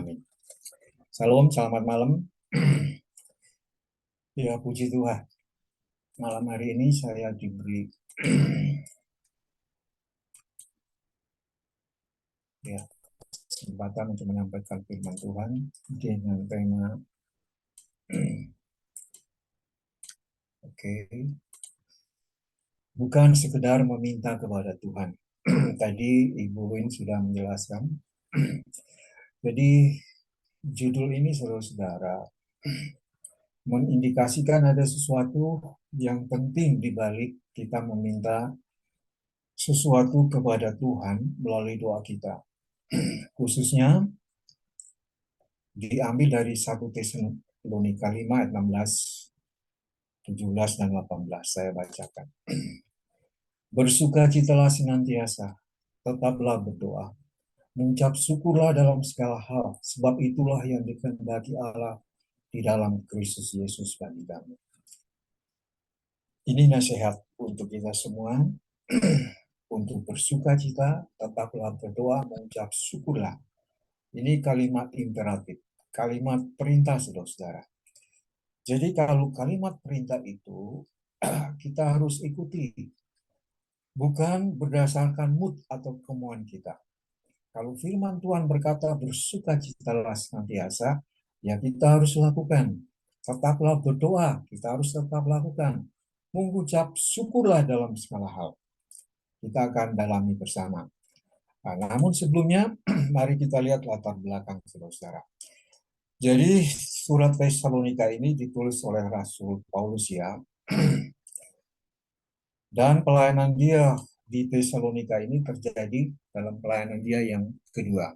Amin. Salam, selamat malam. Ya, puji Tuhan. Malam hari ini saya diberi ya, kesempatan untuk menyampaikan firman Tuhan dengan tema bukan sekedar meminta kepada Tuhan. Tadi Ibu Win sudah menjelaskan. Jadi judul ini, saudara-saudara, mengindikasikan ada sesuatu yang penting di balik kita meminta sesuatu kepada Tuhan melalui doa kita. Khususnya diambil dari 1 Tesalonika 5 ayat 16, 17 dan 18. Saya bacakan. Bersukacitalah senantiasa, tetaplah berdoa. Mengucap syukurlah dalam segala hal, sebab itulah yang dikehendaki Allah di dalam Kristus Yesus bagi kami. Ini nasihat untuk kita semua. Untuk bersukacita, tetaplah berdoa, mengucap syukurlah. Ini kalimat imperatif, kalimat perintah, saudara-saudara. Jadi kalau kalimat perintah itu kita harus ikuti, bukan berdasarkan mood atau kemauan kita. Kalau firman Tuhan berkata bersukacitalah senantiasa, ya kita harus lakukan. Tetaplah berdoa, kita harus tetap lakukan. Mengucap syukurlah dalam segala hal. Kita akan dalami bersama. Nah, namun sebelumnya, mari kita lihat latar belakang, saudara-saudara. Jadi surat Tesalonika ini ditulis oleh Rasul Paulus ya. Dan pelayanan dia di Tesalonika ini terjadi dalam pelayanan dia yang kedua.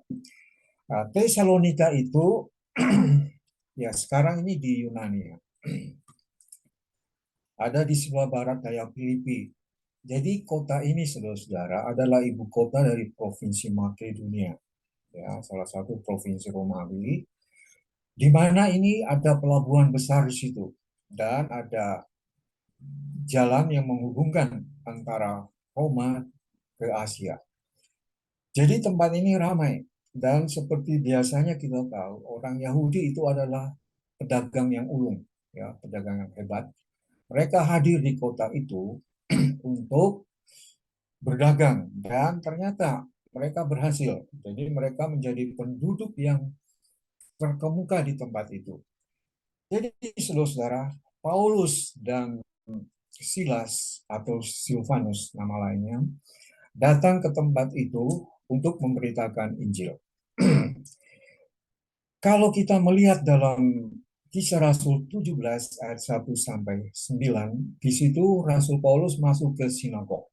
Nah, Tesalonika itu ya sekarang ini di Yunani ya. Ada di sebelah barat daya Filipi. Jadi kota ini, saudara-saudara, adalah ibu kota dari provinsi Makedonia. Ya, salah satu provinsi Romawi. Di mana ini ada pelabuhan besar di situ. Dan ada jalan yang menghubungkan antara Roma ke Asia. Jadi tempat ini ramai. Dan seperti biasanya kita tahu, orang Yahudi itu adalah pedagang yang ulung, ya, pedagang yang hebat. Mereka hadir di kota itu untuk berdagang dan ternyata mereka berhasil. Jadi mereka menjadi penduduk yang terkemuka di tempat itu. Jadi saudara-saudara, Paulus dan Silas atau Silvanus nama lainnya datang ke tempat itu untuk memberitakan Injil. Kalau kita melihat dalam Kisah Rasul 17 ayat 1 sampai 9, di situ Rasul Paulus masuk ke sinagog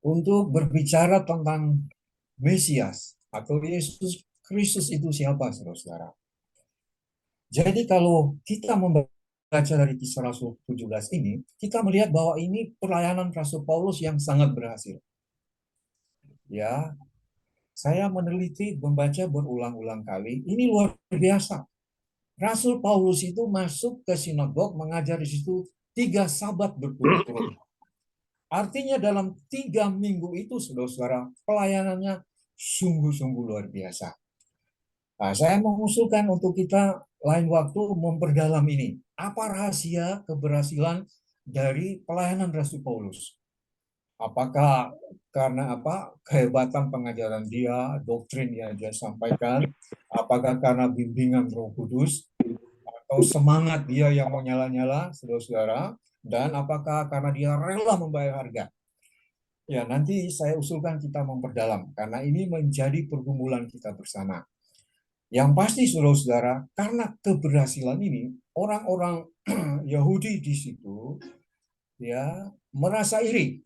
untuk berbicara tentang Mesias atau Yesus Kristus itu siapa, saudara-saudara. Jadi kalau kita membaca dari Kisah Rasul 17 ini, kita melihat bahwa ini pelayanan Rasul Paulus yang sangat berhasil. Ya, saya meneliti, membaca berulang-ulang kali, ini luar biasa. Rasul Paulus itu masuk ke sinagog, mengajar di situ 3 sabat berturut-turut. Artinya dalam 3 minggu itu, saudara-saudara, pelayanannya sungguh-sungguh luar biasa. Nah, saya mengusulkan untuk kita lain waktu memperdalam ini. Apa rahasia keberhasilan dari pelayanan Rasul Paulus? Apakah karena apa? Kehebatan pengajaran dia, doktrin yang dia sampaikan, apakah karena bimbingan Roh Kudus, atau semangat dia yang menyala-nyala, saudara-saudara, dan apakah karena dia rela membayar harga? Ya, nanti saya usulkan kita memperdalam, karena ini menjadi pergumulan kita bersama. Yang pasti, saudara-saudara, karena keberhasilan ini, orang-orang Yahudi di situ ya merasa iri.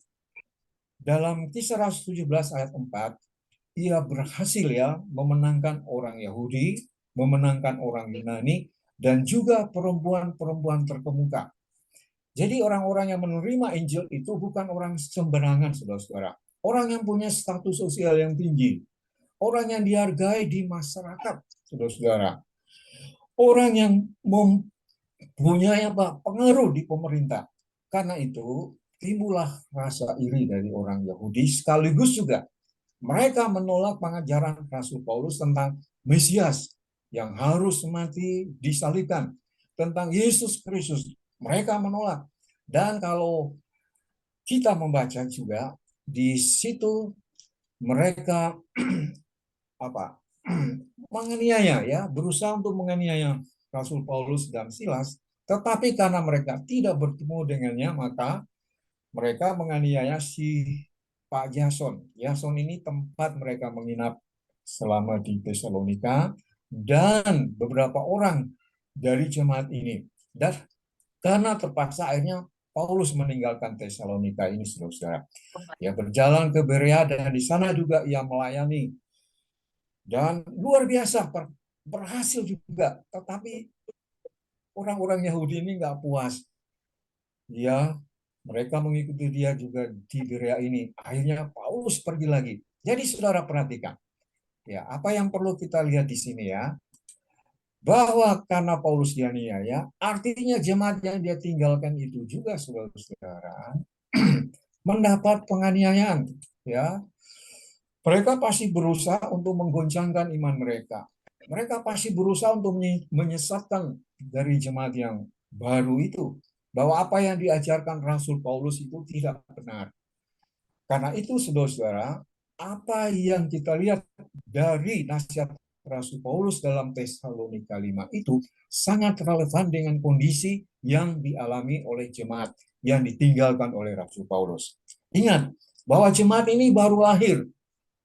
Dalam Kisah Rasul 17 ayat 4, ia berhasil ya memenangkan orang Yahudi, memenangkan orang Yunani, dan juga perempuan-perempuan terkemuka. Jadi orang-orang yang menerima Injil itu bukan orang sembarangan, saudara-saudara. Orang yang punya status sosial yang tinggi. Orang yang dihargai di masyarakat, saudara-saudara. Orang yang mempunyai pengaruh di pemerintah. Karena itu, timbullah rasa iri dari orang Yahudi, sekaligus juga mereka menolak pengajaran Rasul Paulus tentang Mesias yang harus mati disalibkan, tentang Yesus Kristus. Mereka menolak. Dan kalau kita membaca juga di situ mereka apa menganiaya ya, berusaha untuk menganiaya Rasul Paulus dan Silas, tetapi karena mereka tidak bertemu dengannya, maka mereka menganiaya si Pak Yason. Yason ini tempat mereka menginap selama di Tesalonika, dan beberapa orang dari jemaat ini. Dan karena terpaksa akhirnya Paulus meninggalkan Tesalonika ini, saudara. Ia berjalan ke Berea dan di sana juga ia melayani. Dan luar biasa berhasil juga. Tetapi orang-orang Yahudi ini nggak puas. Ya, mereka mengikuti dia juga di Berea ini. Akhirnya Paulus pergi lagi. Jadi saudara perhatikan. Ya, apa yang perlu kita lihat di sini ya, bahwa karena Paulus dianiaya, artinya jemaat yang dia tinggalkan itu juga saudara-saudara mendapat penganiayaan, ya. Mereka pasti berusaha untuk menggoncangkan iman mereka. Mereka pasti berusaha untuk menyesatkan dari jemaat yang baru itu, bahwa apa yang diajarkan Rasul Paulus itu tidak benar. Karena itu, saudara-saudara, apa yang kita lihat dari nasihat Rasul Paulus dalam Tesalonika 5 itu sangat relevan dengan kondisi yang dialami oleh jemaat yang ditinggalkan oleh Rasul Paulus. Ingat bahwa jemaat ini baru lahir,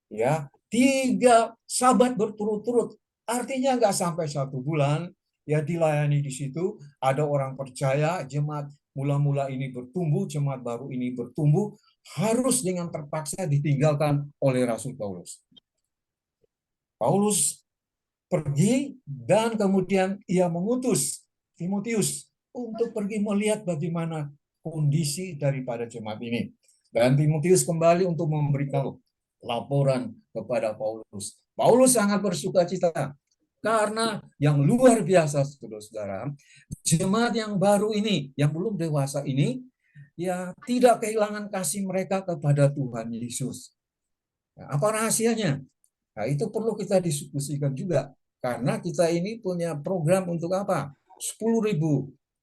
ya, 3 sabat berturut-turut, artinya nggak sampai 1 bulan ya dilayani di situ. Ada orang percaya, jemaat mula-mula ini bertumbuh, jemaat baru ini bertumbuh, harus dengan terpaksa ditinggalkan oleh Rasul Paulus. Paulus pergi dan kemudian ia mengutus Timotius untuk pergi melihat bagaimana kondisi daripada jemaat ini. Dan Timotius kembali untuk memberikan laporan kepada Paulus. Paulus sangat bersuka cita karena yang luar biasa, saudara-saudara, jemaat yang baru ini, yang belum dewasa ini, ya tidak kehilangan kasih mereka kepada Tuhan Yesus. Nah, apa rahasianya? Nah, itu perlu kita diskusikan juga. Karena kita ini punya program untuk apa? 10.000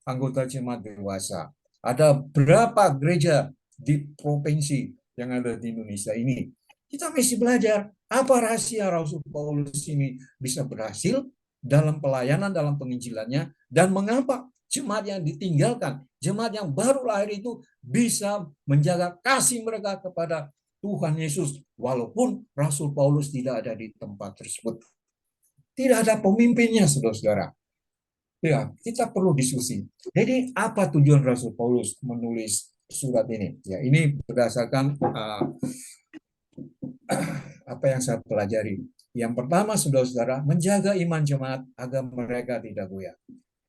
anggota jemaat dewasa. Ada berapa gereja di provinsi yang ada di Indonesia ini? Kita mesti belajar apa rahasia Rasul Paulus ini bisa berhasil dalam pelayanan, dalam penginjilannya, dan mengapa jemaat yang ditinggalkan, jemaat yang baru lahir itu bisa menjaga kasih mereka kepada Tuhan Yesus, walaupun Rasul Paulus tidak ada di tempat tersebut. Tidak ada pemimpinnya, saudara-saudara. Ya, kita perlu diskusi. Jadi, apa tujuan Rasul Paulus menulis surat ini? Ya, ini berdasarkan apa yang saya pelajari. Yang pertama, saudara-saudara, menjaga iman jemaat agar mereka tidak goyah.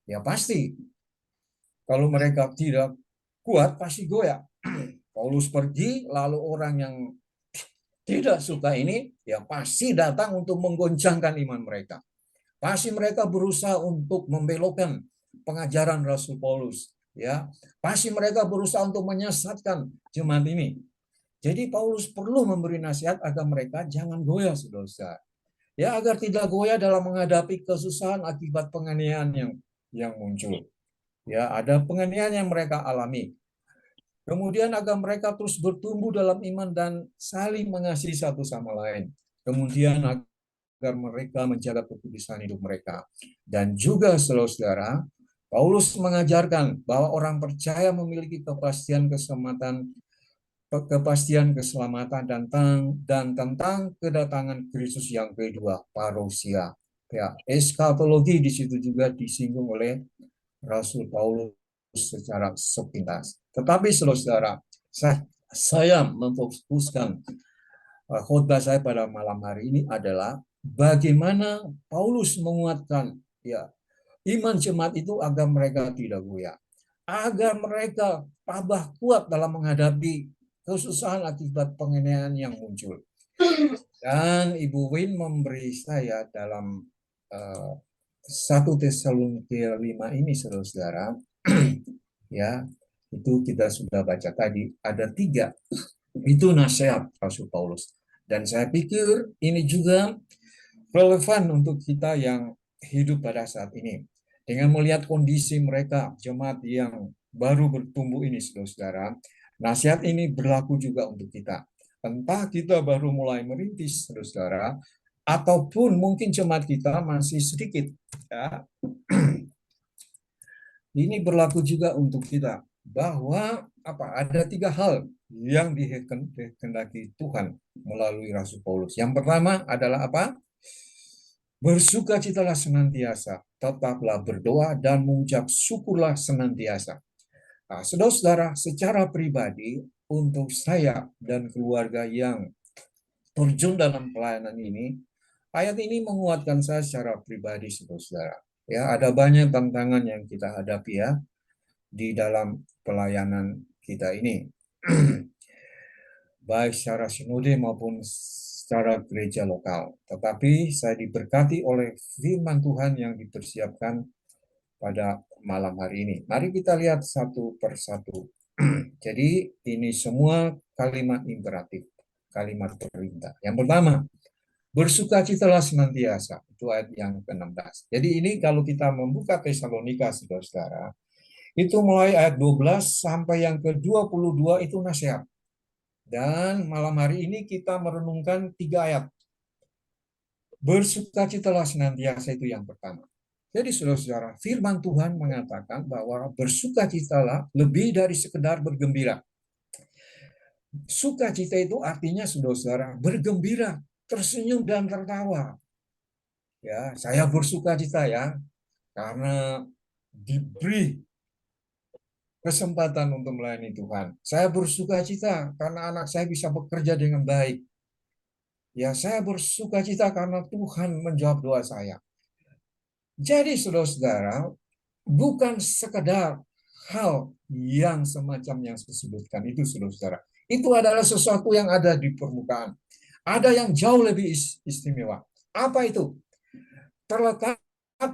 Ya, pasti. Kalau mereka tidak kuat, pasti goyah. Paulus pergi, lalu orang yang tidak suka ini, ya pasti datang untuk menggoncangkan iman mereka. Pasti mereka berusaha untuk membelokkan pengajaran Rasul Paulus, ya. Pasti mereka berusaha untuk menyesatkan jemaat ini. Jadi Paulus perlu memberi nasihat agar mereka jangan goyah, saudara. Ya, agar tidak goyah dalam menghadapi kesusahan akibat penganiayaan yang muncul. Ya, ada penganiayaan yang mereka alami. Kemudian agar mereka terus bertumbuh dalam iman dan saling mengasihi satu sama lain. Kemudian agar mereka menjaga kekudusan hidup mereka. Dan juga saudara-saudara, Paulus mengajarkan bahwa orang percaya memiliki kepastian keselamatan dan tentang kedatangan Kristus yang kedua, parousia. Ya, eskatologi di situ juga disinggung oleh Rasul Paulus secara sepintas. Tetapi saudara, saya memfokuskan khotbah saya pada malam hari ini adalah bagaimana Paulus menguatkan ya iman jemaat itu agar mereka tidak goyah, agar mereka tabah kuat dalam menghadapi kesusahan akibat penganiayaan yang muncul. Dan Ibu Win memberi saya dalam 1 Tesalonika 5 ini, saudara-saudara, ya, itu kita sudah baca tadi, ada 3. Itu nasihat Rasul Paulus. Dan saya pikir ini juga relevan untuk kita yang hidup pada saat ini. Dengan melihat kondisi mereka, jemaat yang baru bertumbuh ini, saudara-saudara, nasihat ini berlaku juga untuk kita. Entah kita baru mulai merintis, saudara-saudara, ataupun mungkin jemaat kita masih sedikit. Ya. Ini berlaku juga untuk kita bahwa ada 3 hal yang dikehendaki Tuhan melalui Rasul Paulus. Yang pertama adalah apa? Bersukacitalah senantiasa, tetaplah berdoa dan mengucap syukurlah senantiasa. Nah, saudara-saudara, secara pribadi untuk saya dan keluarga yang terjun dalam pelayanan ini, ayat ini menguatkan saya secara pribadi, saudara-saudara. Ya, ada banyak tantangan yang kita hadapi ya di dalam pelayanan kita ini. Baik secara sinode maupun secara gereja lokal. Tetapi saya diberkati oleh firman Tuhan yang dipersiapkan pada malam hari ini. Mari kita lihat satu persatu. Jadi ini semua kalimat imperatif, kalimat perintah. Yang pertama, bersukacitalah senantiasa. Itu ayat yang ke-16. Jadi ini kalau kita membuka Tesalonika, saudara-saudara, itu mulai ayat 12 sampai yang ke-22 itu nasihat. Dan malam hari ini kita merenungkan 3 ayat. Bersukacitalah senantiasa itu yang pertama. Jadi saudara-saudara, firman Tuhan mengatakan bahwa bersukacitalah lebih dari sekedar bergembira. Sukacita itu artinya saudara-saudara bergembira, tersenyum dan tertawa. Ya, saya bersukacita ya karena diberi kesempatan untuk melayani Tuhan. Saya bersukacita karena anak saya bisa bekerja dengan baik. Ya, saya bersukacita karena Tuhan menjawab doa saya. Jadi, saudara-saudara, bukan sekedar hal yang semacam yang saya sebutkan itu, saudara-saudara. Itu adalah sesuatu yang ada di permukaan. Ada yang jauh lebih istimewa. Apa itu? Terletak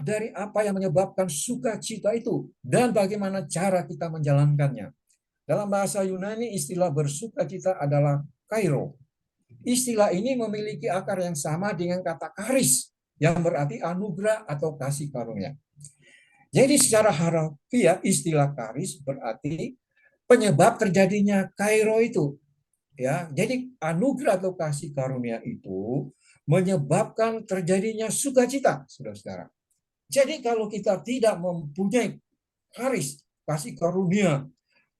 dari apa yang menyebabkan sukacita itu dan bagaimana cara kita menjalankannya. Dalam bahasa Yunani, istilah bersukacita adalah kairo. Istilah ini memiliki akar yang sama dengan kata karis, yang berarti anugerah atau kasih karunia. Jadi secara harfiah istilah karis berarti penyebab terjadinya kairo itu. Ya, jadi anugerah atau kasih karunia itu menyebabkan terjadinya sukacita, saudara-saudara. Jadi kalau kita tidak mempunyai karis, kasih karunia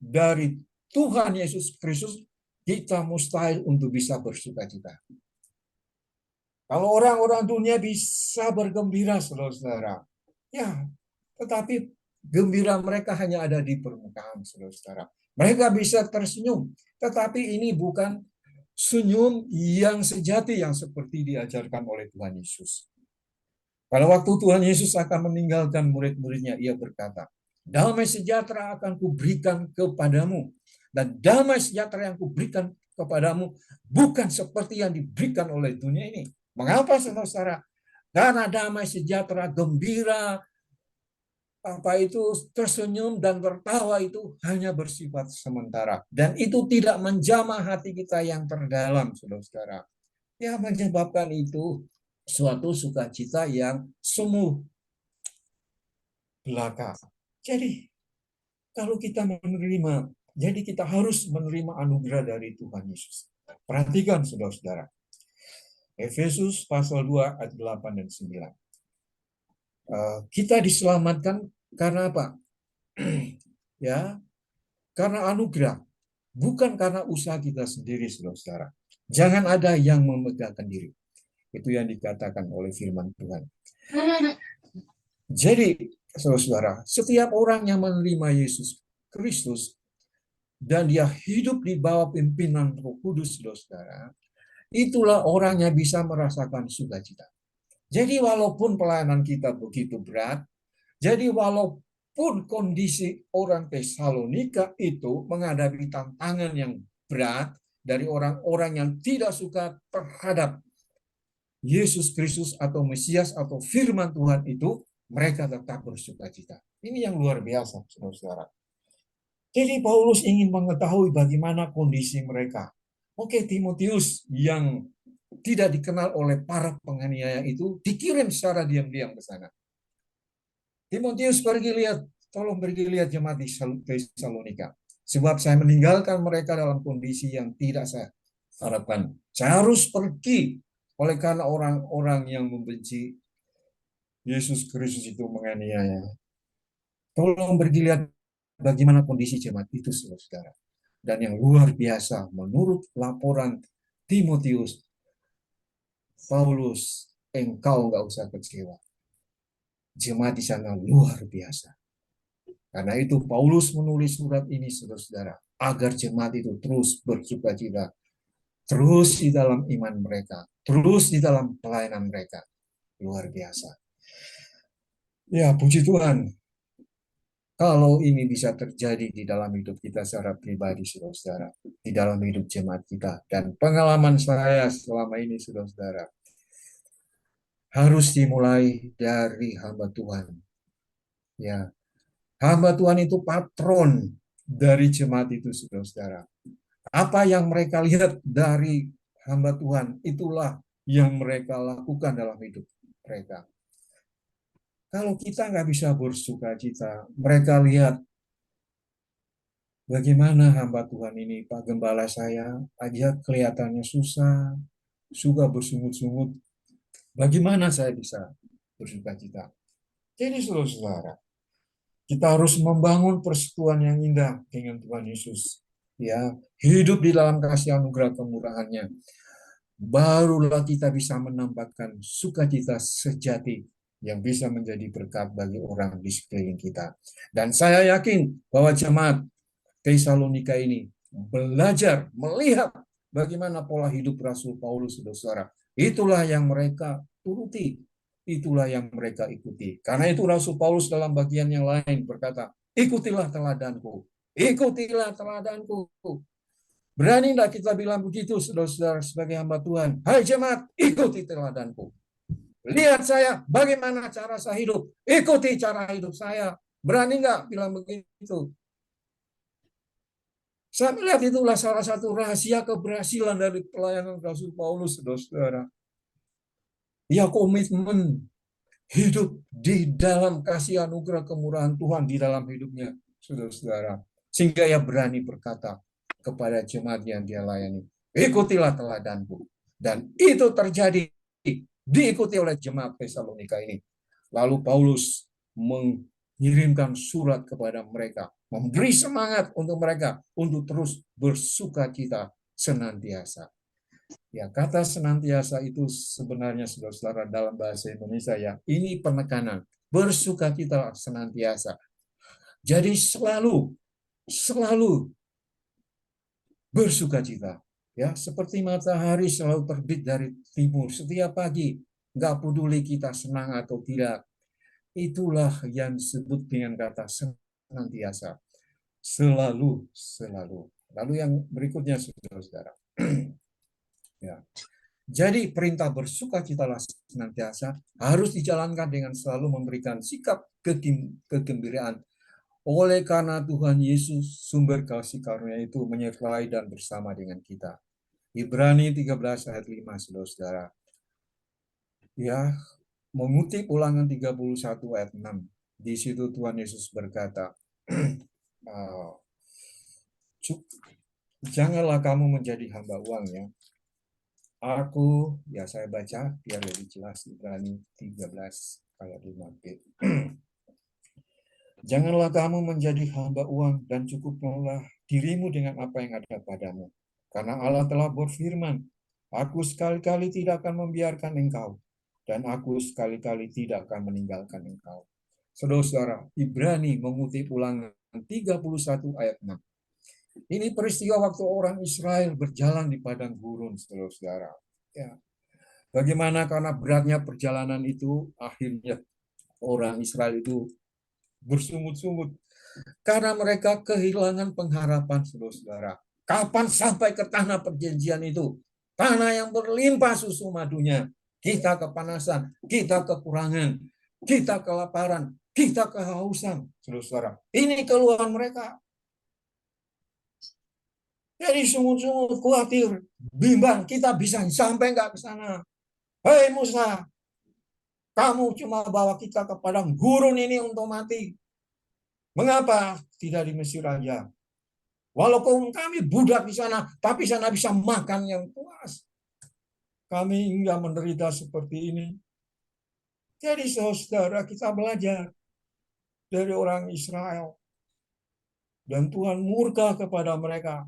dari Tuhan Yesus Kristus, kita mustahil untuk bisa bersukacita. Kalau orang-orang dunia bisa bergembira, saudara-saudara, ya, tetapi gembira mereka hanya ada di permukaan, saudara-saudara. Mereka bisa tersenyum, tetapi ini bukan senyum yang sejati yang seperti diajarkan oleh Tuhan Yesus. Pada waktu Tuhan Yesus akan meninggalkan murid-muridnya, ia berkata, damai sejahtera akan kuberikan kepadamu. Dan damai sejahtera yang kuberikan kepadamu bukan seperti yang diberikan oleh dunia ini. Mengapa, saudara-saudara? Karena damai sejahtera, gembira, tersenyum dan tertawa itu hanya bersifat sementara. Dan itu tidak menjamah hati kita yang terdalam, saudara-saudara. Ya, menyebabkan itu suatu sukacita yang semu belaka. Jadi, kalau kita menerima, jadi kita harus menerima anugerah dari Tuhan Yesus. Perhatikan, saudara-saudara. Efesus pasal 2 ayat 8 dan 9. Kita diselamatkan karena apa? Ya, karena anugerah, bukan karena usaha kita sendiri, saudara-saudara. Jangan ada yang memegahkan diri. Itu yang dikatakan oleh firman Tuhan. Jadi, saudara-saudara, setiap orang yang menerima Yesus Kristus dan dia hidup di bawah pimpinan Roh Kudus, saudara-saudara, itulah orang yang bisa merasakan sukacita. Jadi walaupun pelayanan kita begitu berat, jadi walaupun kondisi orang Tesalonika itu menghadapi tantangan yang berat dari orang-orang yang tidak suka terhadap Yesus Kristus atau Mesias atau firman Tuhan itu, mereka tetap bersukacita. Ini yang luar biasa, saudara-saudara. Jadi Paulus ingin mengetahui bagaimana kondisi mereka. Oke, Timotius yang tidak dikenal oleh para penganiaya itu dikirim secara diam-diam ke sana. Timotius pergi lihat, tolong pergi lihat jemaat di Tesalonika. Sebab saya meninggalkan mereka dalam kondisi yang tidak saya harapkan. Saya harus pergi oleh karena orang-orang yang membenci Yesus Kristus itu menganiaya. Tolong pergi lihat bagaimana kondisi jemaat itu, saudara. Dan yang luar biasa, menurut laporan Timotius, Paulus, engkau nggak usah kecewa. Jemaat di sana luar biasa. Karena itu Paulus menulis surat ini, saudara, agar jemaat itu terus bersukacita, terus di dalam iman mereka, terus di dalam pelayanan mereka. Luar biasa. Ya, puji Tuhan. Kalau ini bisa terjadi di dalam hidup kita secara pribadi, saudara, di dalam hidup jemaat kita, dan pengalaman saya selama ini, saudara, harus dimulai dari hamba Tuhan. Ya, hamba Tuhan itu patron dari jemaat itu, saudara. Apa yang mereka lihat dari hamba Tuhan, itulah yang mereka lakukan dalam hidup mereka. Kalau kita nggak bisa bersuka cita, mereka lihat bagaimana hamba Tuhan ini, Pak Gembala saya, aja kelihatannya susah, suka bersungut-sungut. Bagaimana saya bisa bersuka cita? Jadi saudara, kita harus membangun persekutuan yang indah dengan Tuhan Yesus. Ya, hidup di dalam kasih anugerah kemurahannya. Barulah kita bisa menambahkan sukacita sejati yang bisa menjadi berkat bagi orang di sekeliling kita. Dan saya yakin bahwa jemaat Tesalonika ini belajar melihat bagaimana pola hidup Rasul Paulus, saudara. Itulah yang mereka turuti, itulah yang mereka ikuti. Karena itu Rasul Paulus dalam bagian yang lain berkata, ikutilah teladanku, ikutilah teladanku. Berani tidak kita bilang begitu, saudara-saudara, sebagai hamba Tuhan? Hai jemaat, ikuti teladanku. Lihat saya, bagaimana cara saya hidup. Ikuti cara hidup saya. Berani nggak bilang begitu? Saya melihat itulah salah satu rahasia keberhasilan dari pelayanan Rasul Paulus, saudara. Ia komitmen hidup di dalam kasih anugerah kemurahan Tuhan di dalam hidupnya, saudara-saudara. Sehingga ia berani berkata kepada jemaat yang dia layani, ikutilah teladanku. Dan itu terjadi, diikuti oleh jemaat Tesalonika ini. Lalu Paulus mengirimkan surat kepada mereka, memberi semangat untuk mereka untuk terus bersuka cita senantiasa. Ya, kata senantiasa itu sebenarnya saudara-saudara dalam bahasa Indonesia ya, ini penekanan, bersuka cita senantiasa. Jadi selalu bersuka cita. Ya, seperti matahari selalu terbit dari timur setiap pagi, nggak peduli kita senang atau tidak. Itulah yang disebut dengan kata senantiasa. Selalu. Lalu yang berikutnya, saudara-saudara. Ya. Jadi perintah bersukacitalah senantiasa harus dijalankan dengan selalu memberikan sikap kegembiraan. Oleh karena Tuhan Yesus, sumber kasih karunia itu menyertai dan bersama dengan kita. Ibrani 13 ayat 5, saudara-saudara. Ya, mengutip Ulangan 31 ayat 6. Di situ Tuhan Yesus berkata, janganlah kamu menjadi hamba uang ya. Saya baca biar lebih jelas, Ibrani 13 ayat 5b. Janganlah kamu menjadi hamba uang dan cukupkanlah dirimu dengan apa yang ada padamu. Karena Allah telah berfirman, aku sekali-kali tidak akan membiarkan engkau, dan aku sekali-kali tidak akan meninggalkan engkau. Saudara-saudara, Ibrani mengutip Ulangan 31 ayat 6. Ini peristiwa waktu orang Israel berjalan di padang gurun, saudara-saudara. Ya. Bagaimana karena beratnya perjalanan itu, akhirnya orang Israel itu bersungut-sungut. Karena mereka kehilangan pengharapan, saudara-saudara. Kapan sampai ke tanah perjanjian itu? Tanah yang berlimpah susu madunya. Kita kepanasan, kita kekurangan, kita kelaparan, kita kehausan, saudara-saudara. Ini keluhan mereka. Jadi sungguh-sungguh khawatir, bimbang, kita bisa sampai nggak ke sana. Hei Musa, kamu cuma bawa kita ke padang gurun ini untuk mati. Mengapa tidak di Mesir aja? Walaupun kami budak di sana, tapi sana bisa makan yang puas. Kami hingga menderita seperti ini. Jadi saudara, kita belajar dari orang Israel. Dan Tuhan murka kepada mereka.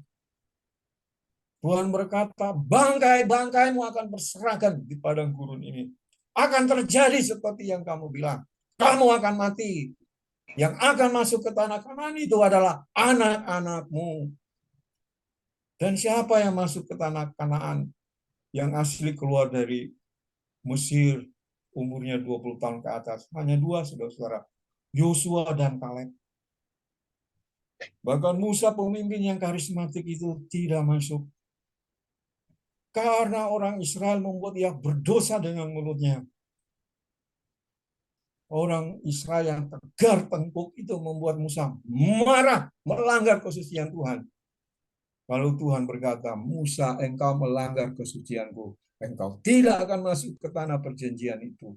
Tuhan berkata, bangkai-bangkaimu akan berserakan di padang gurun ini. Akan terjadi seperti yang kamu bilang. Kamu akan mati. Yang akan masuk ke tanah Kanaan itu adalah anak-anakmu. Dan siapa yang masuk ke tanah Kanaan? Yang asli keluar dari Mesir, umurnya 20 tahun ke atas. Hanya dua, saudara-saudara. Yosua dan Kaleb. Bahkan Musa, pemimpin yang karismatik itu, tidak masuk. Karena orang Israel membuat ia berdosa dengan mulutnya. Orang Israel yang tegar tengkuk itu membuat Musa marah, melanggar kesucian Tuhan. Lalu Tuhan berkata, Musa, engkau melanggar kesucianku. Engkau tidak akan masuk ke tanah perjanjian itu.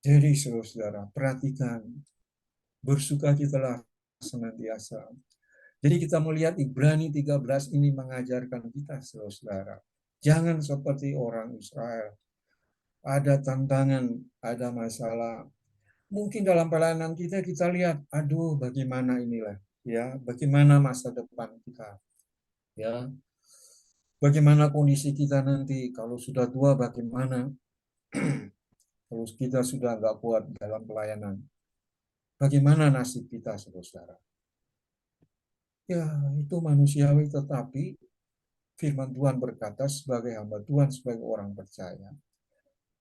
Jadi saudara, perhatikan, bersukacitalah senantiasa. Jadi kita melihat Ibrani 13 ini mengajarkan kita, saudara. Jangan seperti orang Israel. Ada tantangan, ada masalah. Mungkin dalam pelayanan kita lihat, aduh bagaimana inilah, ya, bagaimana masa depan kita, ya, bagaimana kondisi kita nanti kalau sudah tua, bagaimana kalau kita sudah nggak kuat dalam pelayanan, bagaimana nasib kita, saudara. Ya, itu manusiawi, tetapi firman Tuhan berkata sebagai hamba Tuhan, sebagai orang percaya,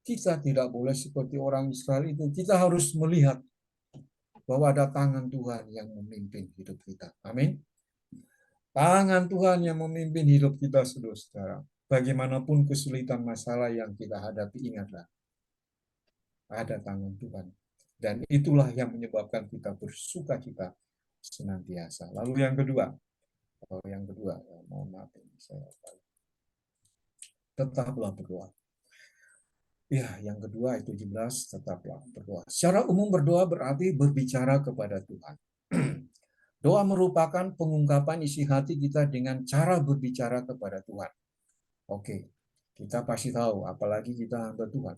kita tidak boleh seperti orang Israel itu. Kita harus melihat bahwa ada tangan Tuhan yang memimpin hidup kita. Amin. Tangan Tuhan yang memimpin hidup kita, saudara. Bagaimanapun kesulitan masalah yang kita hadapi, ingatlah, ada tangan Tuhan. Dan itulah yang menyebabkan kita bersuka cita senantiasa. Lalu yang kedua, mohon maaf, saya tetaplah berdoa. Ya, yang kedua itu 17, tetaplah berdoa. Secara umum berdoa berarti berbicara kepada Tuhan. Doa merupakan pengungkapan isi hati kita dengan cara berbicara kepada Tuhan. Oke, kita pasti tahu, apalagi kita hamba Tuhan.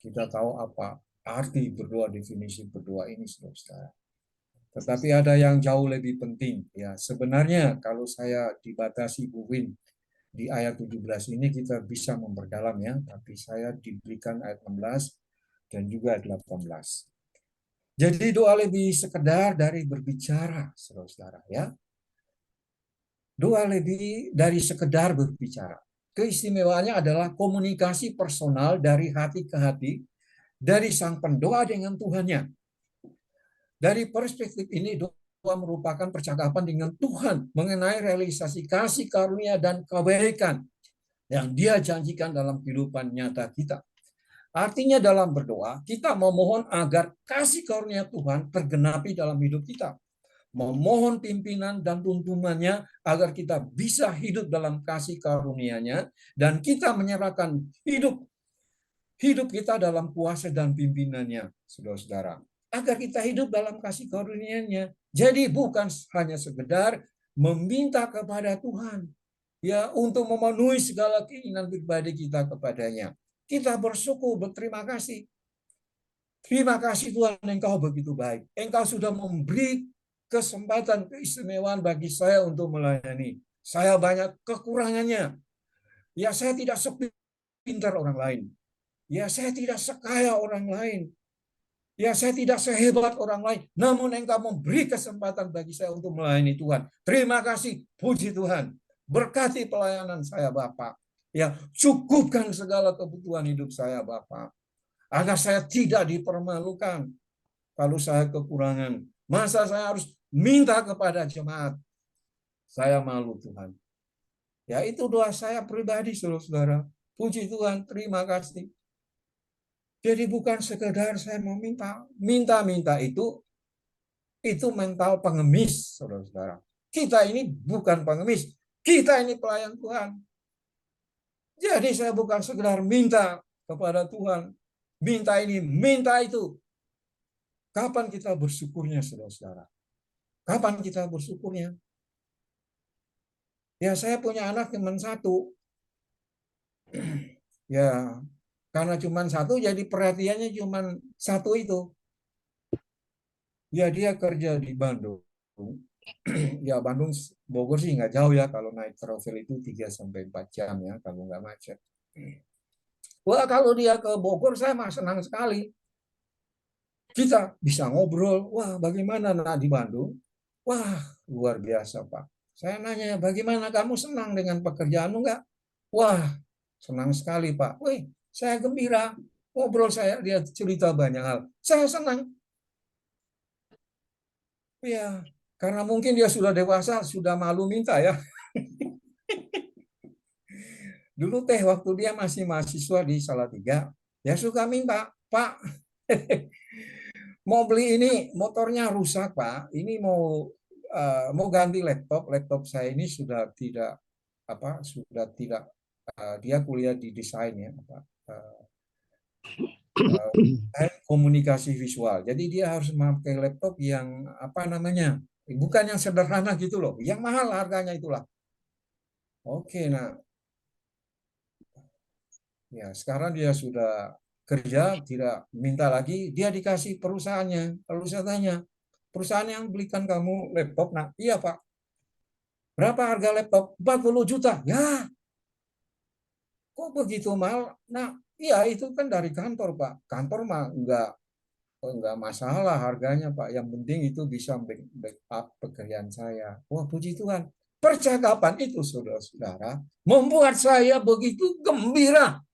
Kita tahu apa arti berdoa, definisi berdoa ini, saudara. Tetapi ada yang jauh lebih penting. Ya, sebenarnya kalau saya dibatasi Bu Win, di ayat 17 ini kita bisa memperdalam ya, tapi saya diberikan ayat 16 dan juga ayat 18. Jadi doa lebih sekedar dari berbicara, saudara ya. Doa lebih dari sekedar berbicara. Keistimewaannya adalah komunikasi personal dari hati ke hati, dari sang pendoa dengan Tuhannya. Dari perspektif ini, doa merupakan percakapan dengan Tuhan mengenai realisasi kasih karunia dan kebaikan yang Dia janjikan dalam kehidupan nyata kita. Artinya dalam berdoa, kita memohon agar kasih karunia Tuhan tergenapi dalam hidup kita. Memohon pimpinan dan tuntunannya agar kita bisa hidup dalam kasih karunia-Nya, dan kita menyerahkan hidup kita dalam kuasa dan pimpinannya, saudara-saudara. Agar kita hidup dalam kasih karunia-Nya. Jadi bukan hanya sekedar meminta kepada Tuhan, ya, untuk memenuhi segala keinginan pribadi kita kepadanya. Kita bersyukur, berterima kasih. Terima kasih Tuhan, Engkau begitu baik. Engkau sudah memberi kesempatan keistimewaan bagi saya untuk melayani. Saya banyak kekurangannya. Ya, saya tidak sepintar orang lain. Ya, saya tidak sekaya orang lain. Ya, saya tidak sehebat orang lain. Namun Engkau memberi kesempatan bagi saya untuk melayani Tuhan. Terima kasih, puji Tuhan. Berkati pelayanan saya, Bapak. Ya, cukupkan segala kebutuhan hidup saya, Bapak. Agar saya tidak dipermalukan kalau saya kekurangan. Masa saya harus minta kepada jemaat? Saya malu, Tuhan. Ya, itu doa saya pribadi, saudara-saudara. Puji Tuhan, terima kasih. Jadi bukan sekedar saya meminta. Minta-minta itu mental pengemis, saudara-saudara. Kita ini bukan pengemis, kita ini pelayan Tuhan. Jadi saya bukan sekedar minta kepada Tuhan, minta ini, minta itu. Kapan kita bersyukurnya, saudara-saudara? Kapan kita bersyukurnya? Ya, saya punya anak cuma satu. Ya, karena cuma satu, jadi perhatiannya cuma satu itu. Ya, dia kerja di Bandung. Ya, Bandung, Bogor sih nggak jauh ya. Kalau naik travel itu 3 sampai 4 jam ya, kalau nggak macet. Wah, kalau dia ke Bogor, saya mah senang sekali. Kita bisa ngobrol. Wah, bagaimana nah di Bandung? Wah, luar biasa, Pak. Saya nanya, bagaimana kamu senang dengan pekerjaanmu nggak? Wah, senang sekali, Pak. Wih, saya gembira. Ngobrol saya, dia cerita banyak hal. Saya senang. Ya, karena mungkin dia sudah dewasa, sudah malu minta ya. Dulu teh waktu dia masih mahasiswa di Salatiga, ya suka minta, Pak, mau beli ini, motornya rusak, Pak. Ini mau ganti laptop. Laptop saya ini sudah tidak sudah tidak dia kuliah di desain ya, komunikasi visual. Jadi dia harus memakai laptop yang apa namanya? Bukan yang sederhana gitu loh, yang mahal harganya itulah. Oke, nah ya sekarang dia sudah kerja, tidak minta lagi, dia dikasih perusahaannya. Lalu saya tanya, perusahaan yang belikan kamu laptop, nah iya Pak, berapa harga laptop? 40 juta. Ya, kok begitu mahal? Nah, iya itu kan dari kantor Pak. Kantor mah enggak masalah harganya Pak. Yang penting itu bisa backup pekerjaan saya. Wah, puji Tuhan. Percakapan itu saudara-saudara membuat saya begitu gembira.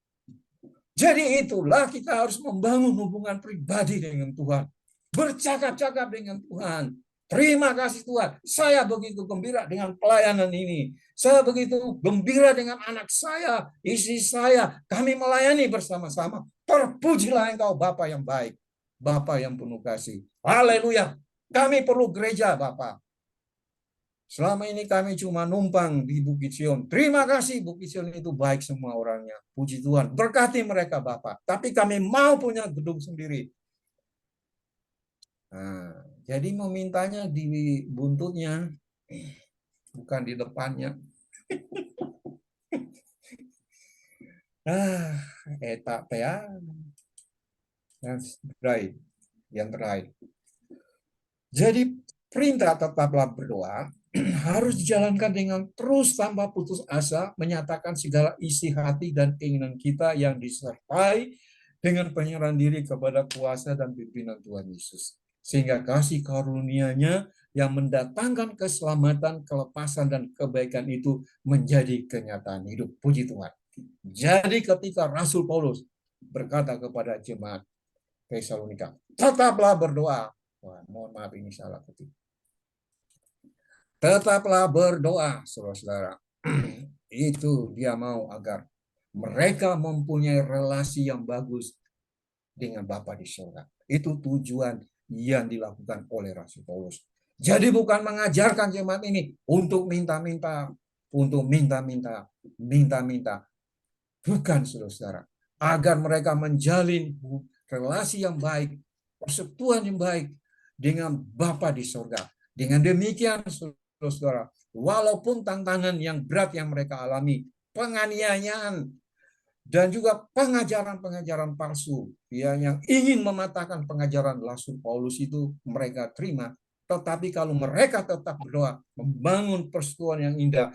Jadi itulah kita harus membangun hubungan pribadi dengan Tuhan. Bercakap-cakap dengan Tuhan. Terima kasih Tuhan. Saya begitu gembira dengan pelayanan ini. Saya begitu gembira dengan anak saya, istri saya. Kami melayani bersama-sama. Terpujilah Engkau Bapa yang baik. Bapa yang penuh kasih. Haleluya. Kami perlu gereja Bapa. Selama ini kami cuma numpang di Bukit Sion. Terima kasih Bukit Sion itu baik semua orangnya. Puji Tuhan. Berkati mereka Bapak. Tapi kami mau punya gedung sendiri. Nah, jadi memintanya di buntutnya, bukan di depannya. Eta ya. Yang terakhir. Jadi perintah tetaplah berdoa harus dijalankan dengan terus tanpa putus asa, menyatakan segala isi hati dan keinginan kita yang disertai dengan penyerahan diri kepada kuasa dan pimpinan Tuhan Yesus. Sehingga kasih karunia-Nya yang mendatangkan keselamatan, kelepasan, dan kebaikan itu menjadi kenyataan hidup. Puji Tuhan. Jadi ketika Rasul Paulus berkata kepada jemaat Tesalonika, tetaplah berdoa. Wah, mohon maaf ini salah ketik. Tetaplah berdoa, saudara-saudara. Itu dia mau agar mereka mempunyai relasi yang bagus dengan Bapa di surga. Itu tujuan yang dilakukan oleh Rasul Paulus. Jadi bukan mengajarkan jemaat ini untuk minta-minta, untuk minta-minta, minta-minta. Bukan, saudara-saudara. Agar mereka menjalin relasi yang baik, persekutuan yang baik dengan Bapa di surga. Dengan demikian, saudara, walaupun tantangan yang berat yang mereka alami, penganiayaan, dan juga pengajaran-pengajaran palsu ya, yang ingin mematahkan pengajaran Rasul Paulus itu mereka terima. Tetapi kalau mereka tetap berdoa, membangun persekutuan yang indah,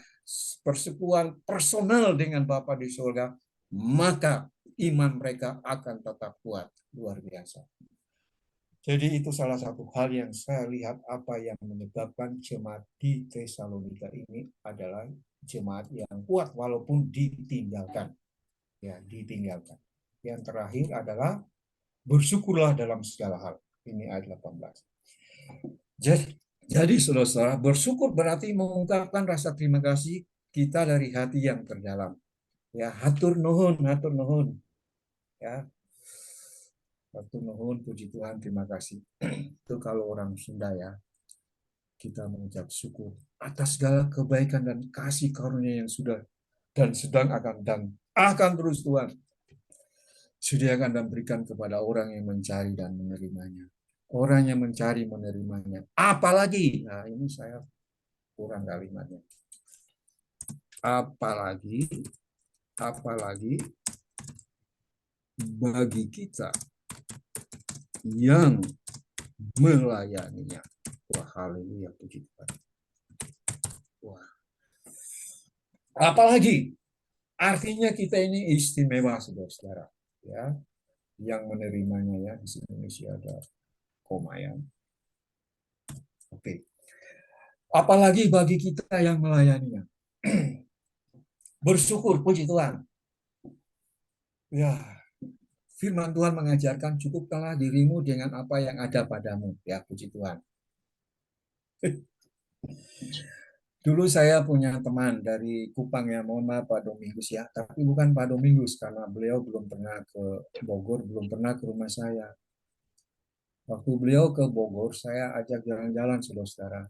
persekutuan personal dengan Bapa di surga, maka iman mereka akan tetap kuat. Luar biasa. Jadi itu salah satu hal yang saya lihat apa yang menyebabkan jemaat di Tesalonika ini adalah jemaat yang kuat walaupun ditinggalkan. Ya, ditinggalkan. Yang terakhir adalah bersyukurlah dalam segala hal. Ini ayat 18. Jadi saudara, bersyukur berarti mengungkapkan rasa terima kasih kita dari hati yang terdalam. Ya, hatur nuhun, hatur nuhun. Ya, hatur nuhun, puji Tuhan, terima kasih. Itu kalau orang Sunda ya. kita mengucap syukur atas segala kebaikan dan kasih karunia yang sudah dan sedang akan terus Tuhan sediakan dan berikan kepada orang yang mencari dan menerimanya. Orang yang mencari menerimanya. Apalagi, nah ini saya kurang kalimatnya. Apalagi bagi kita yang melayaninya. Wah, haleluya, puji Tuhan. Wah. Apalagi artinya kita ini istimewa, saudara-saudara, ya, yang menerimanya ya. Di Indonesia ada koma ya. Oke. Apalagi bagi kita yang melayaninya. Bersyukur, puji Tuhan. Ya, firman Tuhan mengajarkan cukupkanlah dirimu dengan apa yang ada padamu. Ya, puji Tuhan. Dulu saya punya teman dari Kupang ya, mohon maaf Pak Domingus ya, tapi bukan Pak Domingus karena beliau belum pernah ke Bogor, belum pernah ke rumah saya. Waktu beliau ke Bogor, saya ajak jalan-jalan saudara-saudara.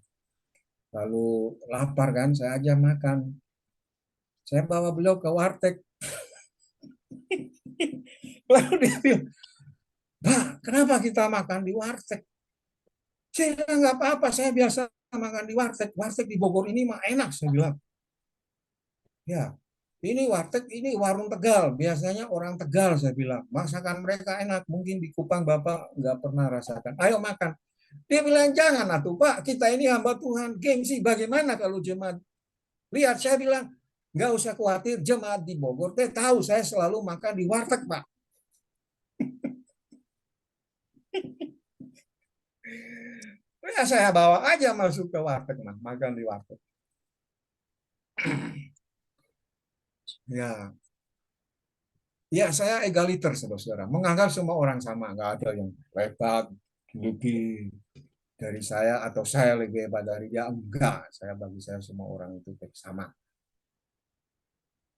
Lalu lapar kan, saya ajak makan. Saya bawa beliau ke warteg. Lalu dia bilang, "Bah, kenapa kita makan di warteg?" Saya bilang, "Nggak apa-apa, saya biasa makan di warteg. Warteg di Bogor ini mah enak," saya bilang. Ya, ini warteg, ini warung Tegal. Biasanya orang Tegal, saya bilang. Masakan mereka enak. Mungkin di Kupang Bapak nggak pernah rasakan. Ayo makan. Dia bilang, "Jangan atuh Pak, kita ini hamba Tuhan. Gengsi, bagaimana kalau jemaat?" Lihat, saya bilang, nggak usah khawatir, jemaat di Bogor. Dia tahu saya selalu makan di warteg, Pak. Ya, saya bawa aja masuk ke warteg, makan di warteg. Ya, ya saya egaliter, saudara-saudara. Menganggap semua orang sama, nggak ada yang hebat, lebih dari saya atau saya lebih hebat dari dia. Enggak, bagi saya semua orang itu sama.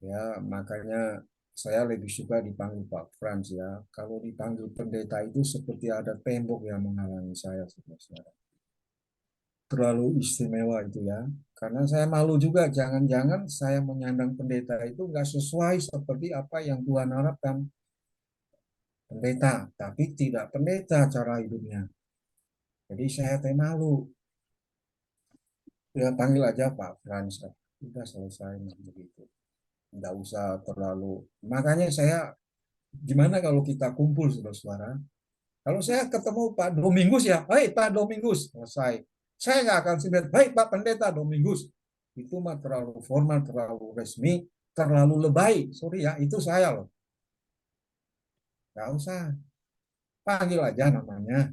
Ya, makanya saya lebih suka dipanggil Pak Frans ya. Kalau dipanggil pendeta itu seperti ada tembok yang menghalangi saya, saudara-saudara. Terlalu istimewa itu ya. Karena saya malu juga, jangan-jangan saya menyandang pendeta itu nggak sesuai seperti apa yang Tuhan harapkan. Pendeta, tapi tidak pendeta cara hidupnya. Jadi saya teh malu. Ya panggil aja Pak Frans. Sudah selesai begitu. Nggak usah terlalu. Makanya saya, gimana kalau kita kumpul saudara-saudara? Kalau saya ketemu Pak Domingus ya, baik Pak Domingus, selesai. Saya nggak akan sebut, baik Pak Pendeta Domingus. Itu mah terlalu formal, terlalu resmi, terlalu lebay. Sorry ya, itu saya loh. Nggak usah. Panggil aja namanya.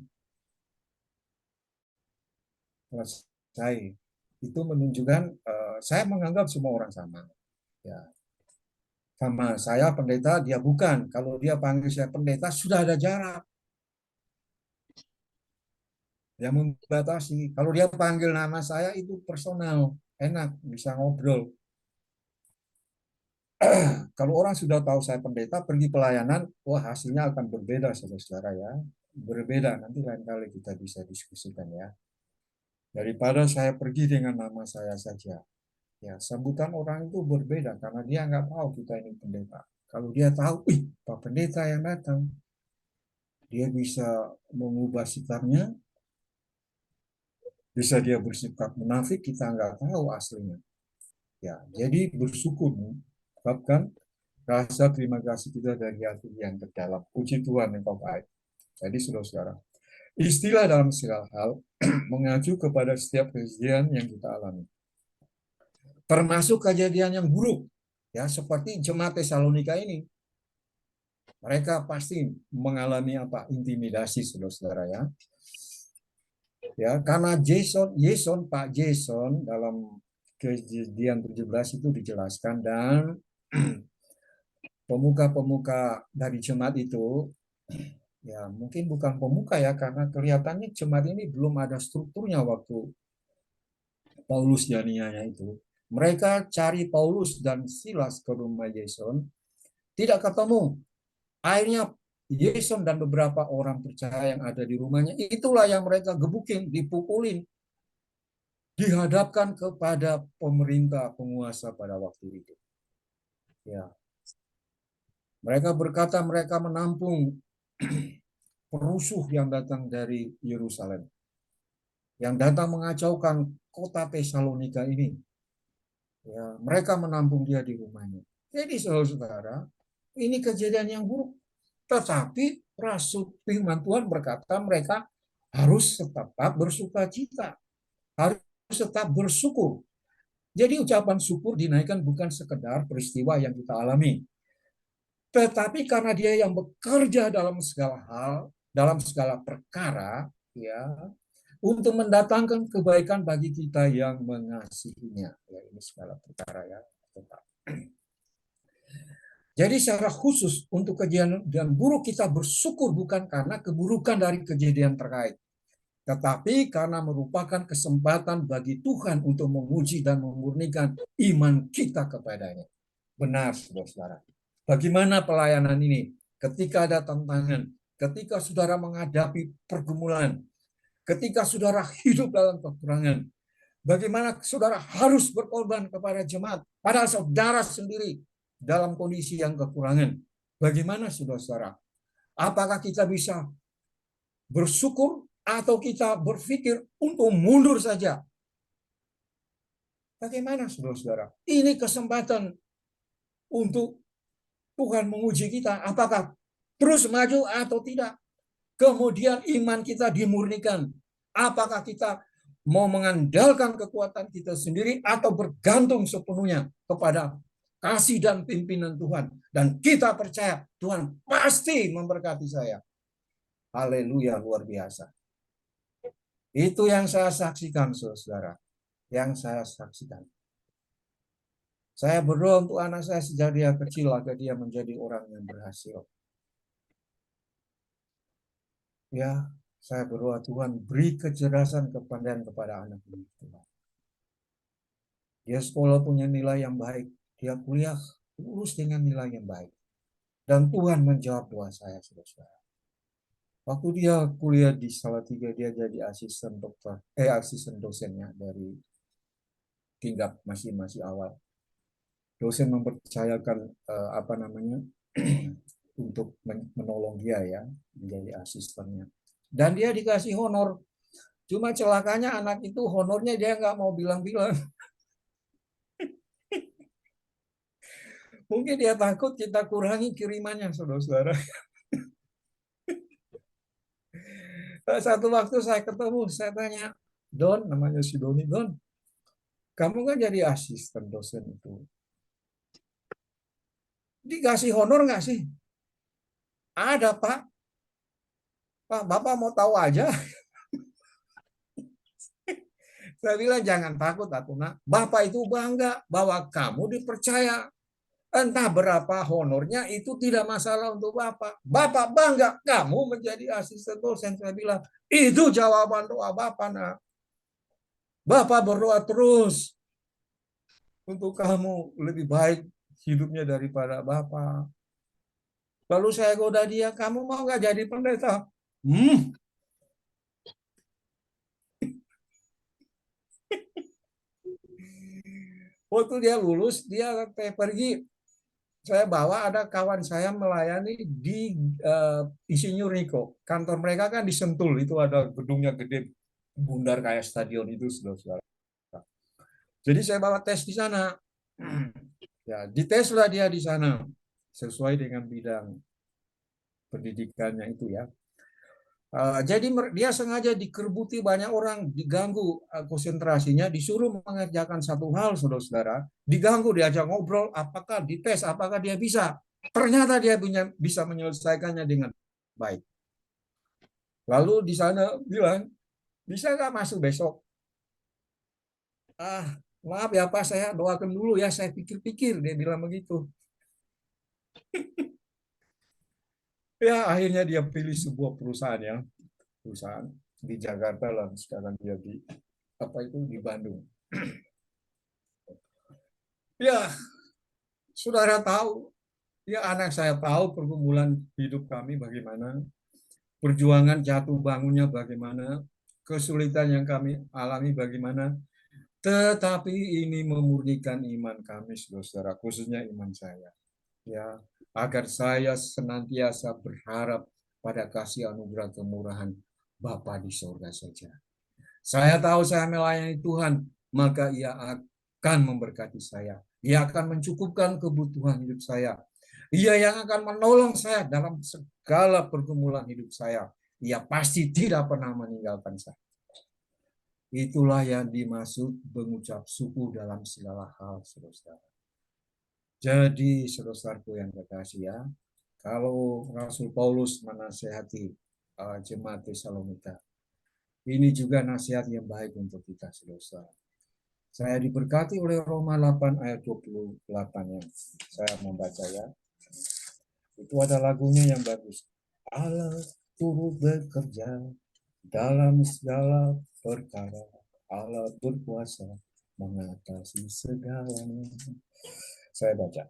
Selesai. Itu menunjukkan saya menganggap semua orang sama. Ya, sama saya pendeta, dia bukan. Kalau dia panggil saya pendeta, sudah ada jarak yang membatasi. Kalau dia panggil nama saya itu personal, enak, bisa ngobrol. Kalau orang sudah tahu saya pendeta, pergi pelayanan, wah hasilnya akan berbeda, saudara-saudara ya. Berbeda, nanti lain kali kita bisa diskusikan ya. Daripada saya pergi dengan nama saya saja. Ya, sambutan orang itu berbeda karena dia nggak tahu kita ini pendeta. Kalau dia tahu, ih, Pak Pendeta yang datang, dia bisa mengubah sikapnya, bisa dia bersikap munafik, kita nggak tahu aslinya. Ya, jadi bersyukur, ungkapkan rasa terima kasih kita dari hati yang terdalam. Puji Tuhan yang baik. Jadi saudara-saudara, istilah dalam segala hal mengacu kepada setiap kejadian yang kita alami. Termasuk kejadian yang buruk, ya seperti jemaat Tesalonika ini. Mereka pasti mengalami apa? Intimidasi, saudara-saudara ya. Ya, karena Pak Jason dalam kejadian 17 itu dijelaskan dan pemuka-pemuka dari jemaat itu ya mungkin bukan pemuka ya karena kelihatannya jemaat ini belum ada strukturnya waktu Paulus dan Nia itu. Mereka cari Paulus dan Silas ke rumah Jason, tidak ketemu. Akhirnya Jason dan beberapa orang percaya yang ada di rumahnya, itulah yang mereka gebukin, dipukulin. dihadapkan kepada pemerintah penguasa pada waktu itu. Ya, mereka berkata mereka menampung perusuh yang datang dari Yerusalem, yang datang mengacaukan kota Tesalonika ini. Ya, mereka menampung dia di rumahnya. Jadi saudara-saudara, ini kejadian yang buruk. Tetapi Rasul Firman Tuhan berkata mereka harus tetap bersuka cita, harus tetap bersyukur. Jadi ucapan syukur dinaikkan bukan sekedar peristiwa yang kita alami, tetapi karena dia yang bekerja dalam segala hal, dalam segala perkara, ya, untuk mendatangkan kebaikan bagi kita yang mengasihinya. Ya, ini segala perkara ya. Tetap. Jadi secara khusus untuk kejadian buruk kita bersyukur bukan karena keburukan dari kejadian terkait, tetapi karena merupakan kesempatan bagi Tuhan untuk menguji dan memurnikan iman kita kepadanya. Benar, saudara-saudara. Bagaimana pelayanan ini? Ketika ada tantangan, ketika saudara menghadapi pergumulan, ketika saudara hidup dalam kekurangan, bagaimana saudara harus berkorban kepada jemaat, padahal saudara sendiri dalam kondisi yang kekurangan. Bagaimana saudara-saudara? Apakah kita bisa bersyukur atau kita berpikir untuk mundur saja? Bagaimana saudara-saudara? Ini kesempatan untuk Tuhan menguji kita. Apakah terus maju atau tidak? Kemudian iman kita dimurnikan. Apakah kita mau mengandalkan kekuatan kita sendiri atau bergantung sepenuhnya kepada kasih dan pimpinan Tuhan. Dan kita percaya Tuhan pasti memberkati saya. Haleluya, luar biasa. Itu yang saya saksikan, saudara. Yang saya saksikan. Saya berdoa untuk anak saya sejak dia kecil agar dia menjadi orang yang berhasil. Ya, saya berdoa Tuhan beri kecerdasan kepandaian kepada anak ini. Dia sekolah punya nilai yang baik, dia kuliah lulus dengan nilai yang baik. Dan Tuhan menjawab doa saya, saudara. Waktu dia kuliah di Salatiga, dia jadi asisten dokter, asisten dosennya dari tingkat masih awal. Dosen mempercayakan untuk menolong dia ya menjadi asistennya. Dan dia dikasih honor. Cuma celakanya anak itu honornya dia nggak mau bilang-bilang. Mungkin dia takut kita kurangi kirimannya, saudara-saudara. Satu waktu saya ketemu, saya tanya, Don, namanya si Doni, Don, kamu kan jadi asisten dosen itu. Dikasih honor nggak sih? Ada, Pak. Pak, Bapak mau tahu aja. Saya bilang, jangan takut, aku nak. Bapak itu bangga bahwa kamu dipercaya. Entah berapa honornya, itu tidak masalah untuk Bapak. Bapak bangga kamu menjadi asisten dosen. Saya bilang, itu jawaban doa Bapak, nak. Bapak berdoa terus untuk kamu lebih baik hidupnya daripada Bapak. Lalu saya goda dia, kamu mau nggak jadi pendeta? Waktu dia lulus, dia pergi. Saya bawa ada kawan saya melayani di Insinyur Niko. Kantor mereka kan di Sentul, itu ada gedungnya gede, bundar kayak stadion itu, saudara. Jadi saya bawa tes di sana. Ya, diteslah dia di sana sesuai dengan bidang pendidikannya itu ya. Jadi dia sengaja dikerbuti banyak orang, diganggu konsentrasinya, disuruh mengerjakan satu hal, saudara-saudara, diganggu, diajak ngobrol, apakah dites, apakah dia bisa. Ternyata dia bisa menyelesaikannya dengan baik. Lalu di sana bilang, bisa nggak masuk besok? Maaf ya Pak, saya doakan dulu ya, saya pikir-pikir, dia bilang begitu. Ya akhirnya dia pilih sebuah perusahaan ya, perusahaan di Jakarta lah, sekarang dia di Bandung. Ya, saudara tahu, ya anak saya tahu pergumulan hidup kami bagaimana, perjuangan jatuh bangunnya bagaimana, kesulitan yang kami alami bagaimana. Tetapi ini memurnikan iman kami, saudara, khususnya iman saya. Ya, agar saya senantiasa berharap pada kasih anugerah kemurahan Bapa di surga saja. Saya tahu saya melayani Tuhan, maka Ia akan memberkati saya. Ia akan mencukupkan kebutuhan hidup saya. Ia yang akan menolong saya dalam segala pergumulan hidup saya. Ia pasti tidak pernah meninggalkan saya. Itulah yang dimaksud mengucap syukur dalam segala hal, saudara. Jadi, saudaraku yang terkasih ya, kalau Rasul Paulus menasihati jemaat Tesalonika, ini juga nasihat yang baik untuk kita, saudara. Saya diberkati oleh Roma 8 ayat 28 yang saya membaca ya. Itu ada lagunya yang bagus. Allah turut bekerja dalam segala perkara. Allah berkuasa mengatasi segalanya. Saya baca.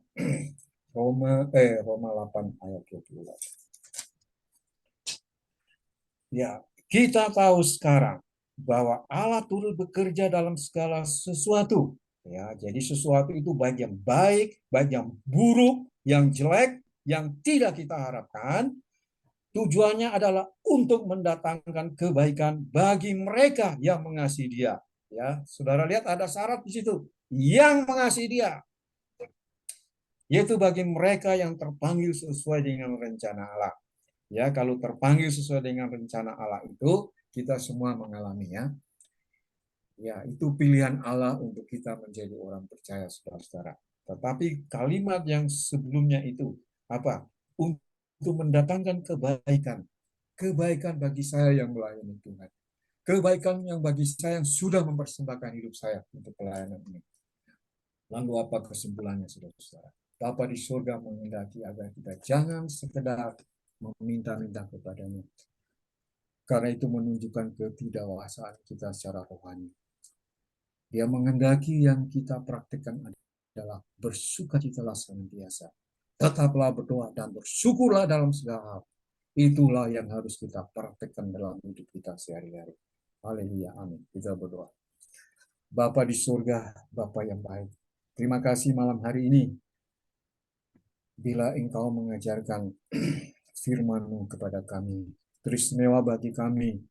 Roma 8 ayat 28. Ya, kita tahu sekarang bahwa Allah turut bekerja dalam segala sesuatu. Ya, jadi sesuatu itu baik yang baik, baik yang buruk, yang jelek, yang tidak kita harapkan. Tujuannya adalah untuk mendatangkan kebaikan bagi mereka yang mengasihi Dia. Ya, saudara lihat ada syarat di situ. Yang mengasihi Dia, yaitu bagi mereka yang terpanggil sesuai dengan rencana Allah. Ya, kalau terpanggil sesuai dengan rencana Allah itu kita semua mengalaminya. Ya, itu pilihan Allah untuk kita menjadi orang percaya, saudara-saudara. Tetapi kalimat yang sebelumnya itu apa? Untuk mendatangkan kebaikan. Kebaikan bagi saya yang melayani Tuhan. Kebaikan yang bagi saya yang sudah mempersembahkan hidup saya untuk pelayanan ini. Lalu apa kesimpulannya, saudara-saudara? Bapa di surga menghendaki agar kita jangan sekedar meminta-minta kepadanya. Karena itu menunjukkan ketidakdewasaan kita secara rohani. Dia menghendaki yang kita praktikkan adalah bersukacitalah senantiasa. Tetaplah berdoa dan bersyukurlah dalam segala hal. Itulah yang harus kita praktikkan dalam hidup kita sehari-hari. Haleluya, amin. Kita berdoa. Bapa di surga, Bapa yang baik. Terima kasih malam hari ini. Bila Engkau mengajarkan firman-Mu kepada kami. Teristimewa bagi kami,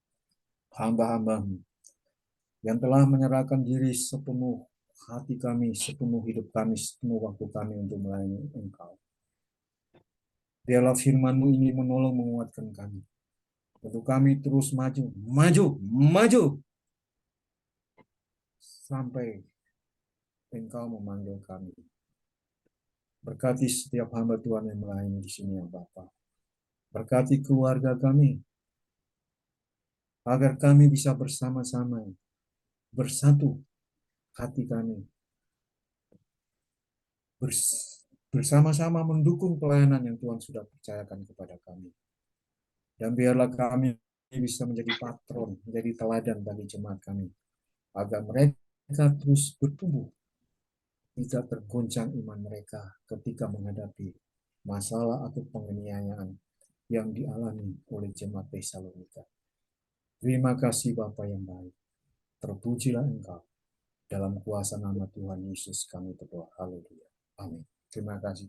hamba-hamba-Mu, yang telah menyerahkan diri sepenuh hati kami, sepenuh hidup kami, sepenuh waktu kami untuk melayani Engkau. Biarlah firman-Mu ini menolong menguatkan kami. Untuk kami terus maju, maju, maju. Sampai Engkau memanggil kami. Berkati setiap hamba Tuhan yang melayani di sini ya Bapa. Berkati keluarga kami. Agar kami bisa bersama-sama, bersatu hati kami. Bersama-sama mendukung pelayanan yang Tuhan sudah percayakan kepada kami. Dan biarlah kami bisa menjadi patron, menjadi teladan bagi jemaat kami. Agar mereka terus bertumbuh, tidak tergoncang iman mereka ketika menghadapi masalah atau penganiayaan yang dialami oleh jemaat Tesalonika. Terima kasih Bapa yang baik. Terpujilah Engkau. Dalam kuasa nama Tuhan Yesus kami berdoa. Haleluya. Amin. Terima kasih.